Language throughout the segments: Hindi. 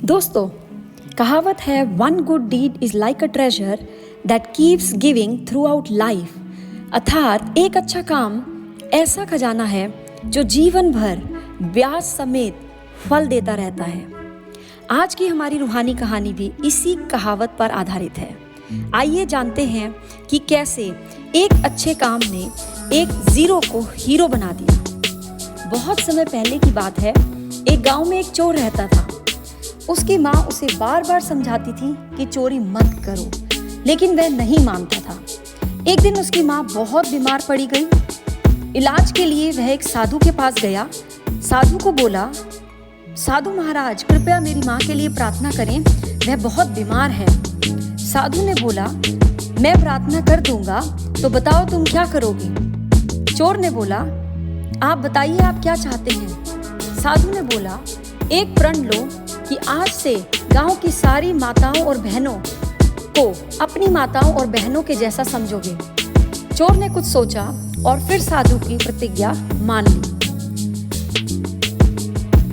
दोस्तों, कहावत है one good deed is like a treasure that keeps giving throughout life. अर्थात एक अच्छा काम ऐसा खजाना है जो जीवन भर ब्याज समेत फल देता रहता है। आज की हमारी रूहानी कहानी भी इसी कहावत पर आधारित है। आइए जानते हैं कि कैसे एक अच्छे काम ने एक जीरो को हीरो बना दिया। बहुत समय पहले की बात है, एक गांव में एक चोर रहता था। उसकी माँ उसे बार बार समझाती थी कि चोरी मत करो, लेकिन वह नहीं मानता था। एक दिन उसकी माँ बहुत बीमार पड़ी गई। इलाज के लिए वह एक साधु के पास गया। साधु को बोला, साधु महाराज कृपया मेरी माँ के लिए प्रार्थना करें, वह बहुत बीमार है। साधु ने बोला, मैं प्रार्थना कर दूंगा, तो बताओ तुम क्या करोगे। चोर ने बोला, आप बताइए आप क्या चाहते हैं। साधु ने बोला, एक प्रण लो कि आज से गांव की सारी माताओं और बहनों को अपनी माताओं और बहनों के जैसा समझोगे। चोर ने कुछ सोचा और फिर साधु की प्रतिज्ञा मान ली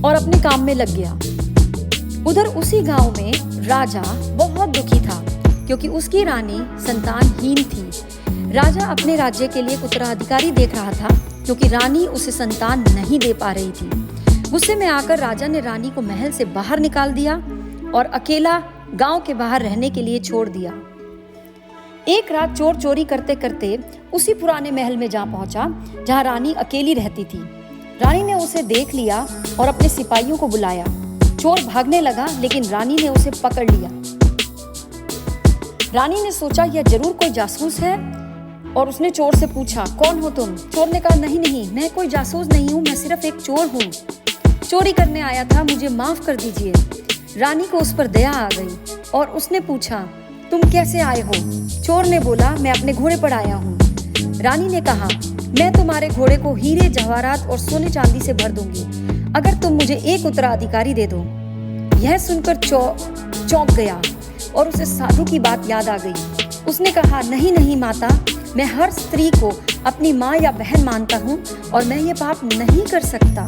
और अपने काम में लग गया। उधर उसी गांव में राजा बहुत दुखी था क्योंकि उसकी रानी संतानहीन थी। राजा अपने राज्य के लिए उत्तराधिकारी देख रहा था क्योंकि रानी उसे संतान नहीं दे पा रही थी। गुस्से में आकर राजा ने रानी को महल से बाहर निकाल दिया और अकेला गांव के बाहर रहने के लिए छोड़ दिया। एक रात चोर चोरी करते करते उसी पुराने महल में जा पहुंचा जहां रानी अकेली रहती थी। रानी ने उसे देख लिया और अपने सिपाहियों को बुलाया। चोर भागने लगा, लेकिन रानी ने उसे पकड़ लिया। रानी ने सोचा यह जरूर कोई जासूस है और उसने चोर से पूछा, कौन हो तुम? चोर ने कहा, नहीं, मैं कोई जासूस नहीं हूँ, मैं सिर्फ एक चोर हूँ, चोरी करने आया था, मुझे माफ कर दीजिए। रानी को उस पर दया आ गई और उसने पूछा, तुम कैसे आए हो? चोर ने बोला, मैं अपने घोड़े पर आया हूँ। रानी ने कहा, मैं तुम्हारे घोड़े को हीरे जवाहरात और सोने चांदी से भर दूंगी अगर तुम मुझे एक उत्तराधिकारी दे दो। यह सुनकर चौंक गया और उसे साधु की बात याद आ गई। उसने कहा, नहीं माता, मैं हर स्त्री को अपनी माँ या बहन मानता हूँ और मैं ये पाप नहीं कर सकता।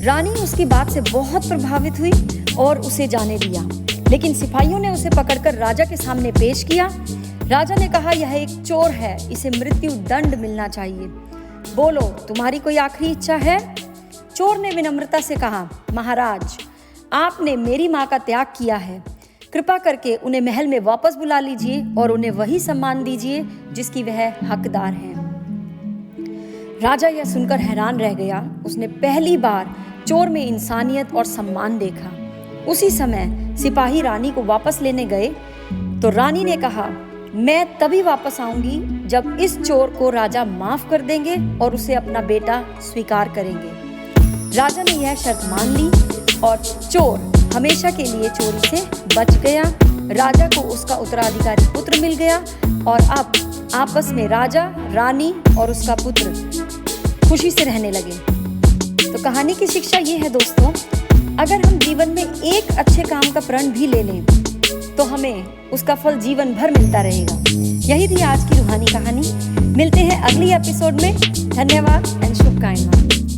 रानी उसकी बात से बहुत प्रभावित हुई और उसे जाने दिया, लेकिन सिपाहियों ने उसे पकड़कर राजा के सामने पेश किया। राजा ने कहा, यह एक चोर है, इसे मृत्यु दंड मिलना चाहिए। बोलो, तुम्हारी कोई आखिरी इच्छा है? चोर ने विनम्रता से कहा, महाराज, आपने मेरी माँ का त्याग किया है, कृपा करके उन्हें महल में वापस बुला लीजिए और उन्हें वही सम्मान दीजिए जिसकी वह हकदार हैं। राजा यह सुनकर हैरान रह गया। उसने पहली बार चोर में इंसानियत और सम्मान देखा। उसी समय सिपाही रानी को वापस लेने गए तो रानी ने कहा, मैं तभी वापस आऊंगी जब इस चोर को राजा माफ कर देंगे और उसे अपना बेटा स्वीकार करेंगे। राजा ने यह शर्त मान ली और चोर हमेशा के लिए चोरी से बच गया। राजा को उसका उत्तराधिकारी पुत्र मिल गया और अब आपस में राजा, रानी और उसका पुत्र खुशी से रहने लगे। तो कहानी की शिक्षा ये है दोस्तों, अगर हम जीवन में एक अच्छे काम का प्रण भी ले लें तो हमें उसका फल जीवन भर मिलता रहेगा। यही थी आज की रूहानी कहानी। मिलते हैं अगली एपिसोड में। धन्यवाद एंड शुभकामनाएं।